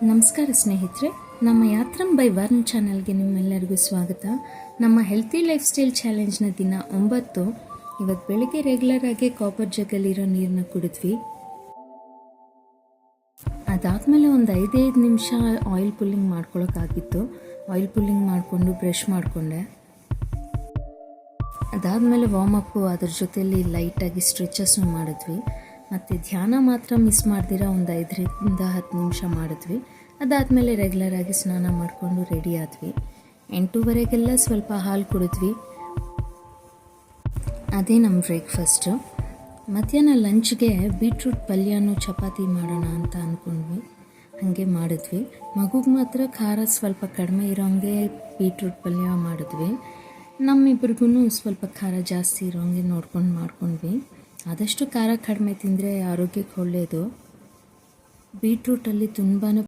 ನಮಸ್ಕಾರ ಸ್ನೇಹಿತರೆ, ನಮ್ಮ ಯಾತ್ರಂ ಬೈ ವರ್ನ್ ಚಾನಲ್ಗೆ ನಿಮ್ಮೆಲ್ಲರಿಗೂ ಸ್ವಾಗತ. ನಮ್ಮ ಹೆಲ್ತಿ ಲೈಫ್ ಸ್ಟೈಲ್ ಚಾಲೆಂಜ್ನ ದಿನ 9. ಇವತ್ತು ಬೆಳಿಗ್ಗೆ ರೆಗ್ಯುಲರ್ ಆಗಿ ಕಾಪರ್ ಜಗ್ಗಲ್ಲಿರೋ ನೀರನ್ನ ಕುಡಿದ್ವಿ. ಅದಾದಮೇಲೆ ಒಂದು 5 ನಿಮಿಷ ಆಯಿಲ್ ಪುಲ್ಲಿಂಗ್ ಮಾಡ್ಕೊಳ್ಳೋಕ್ಕಾಗಿತ್ತು. ಆಯಿಲ್ ಪುಲ್ಲಿಂಗ್ ಮಾಡಿಕೊಂಡು ಬ್ರಷ್ ಮಾಡಿಕೊಂಡೆ. ಅದಾದಮೇಲೆ ವಾರ್ಮಪ್ಪು, ಅದ್ರ ಜೊತೆಯಲ್ಲಿ ಲೈಟಾಗಿ ಸ್ಟ್ರೆಚಸ್ಸು ಮಾಡಿದ್ವಿ. ಮತ್ತು ಧ್ಯಾನ ಮಾತ್ರ ಮಿಸ್ ಮಾಡ್ದಿರ ಒಂದು 5ರಿಂದ 10 ನಿಮಿಷ ಮಾಡಿದ್ವಿ. ಅದಾದಮೇಲೆ ರೆಗ್ಯುಲರಾಗಿ ಸ್ನಾನ ಮಾಡಿಕೊಂಡು ರೆಡಿ ಆದ್ವಿ. 8:30ಗೆಲ್ಲ ಸ್ವಲ್ಪ ಹಾಲು ಕುಡಿದ್ವಿ. ಅದೇ ನಮ್ಮ ಬ್ರೇಕ್ಫಾಸ್ಟು. ಮಧ್ಯಾಹ್ನ ಲಂಚ್ಗೆ ಬೀಟ್ರೂಟ್ ಪಲ್ಯನೂ ಚಪಾತಿ ಮಾಡೋಣ ಅಂತ ಅಂದ್ಕೊಂಡ್ವಿ. ಹಾಗೆ ಮಾಡಿದ್ವಿ. ಮಗುಗೆ ಮಾತ್ರ ಖಾರ ಸ್ವಲ್ಪ ಕಡಿಮೆ ಇರೋಂಗೆ ಬೀಟ್ರೂಟ್ ಪಲ್ಯ ಮಾಡಿದ್ವಿ. ನಮ್ಮಿಬ್ರಿಗೂ ಸ್ವಲ್ಪ ಖಾರ ಜಾಸ್ತಿ ಇರೋಂಗೆ ನೋಡ್ಕೊಂಡು ಮಾಡ್ಕೊಂಡ್ವಿ. ಆದಷ್ಟು ಖಾರ ಕಡಿಮೆ ತಿಂದರೆ ಆರೋಗ್ಯಕ್ಕೆ ಒಳ್ಳೆಯದು. ಬೀಟ್ರೂಟಲ್ಲಿ ತುಂಬಾ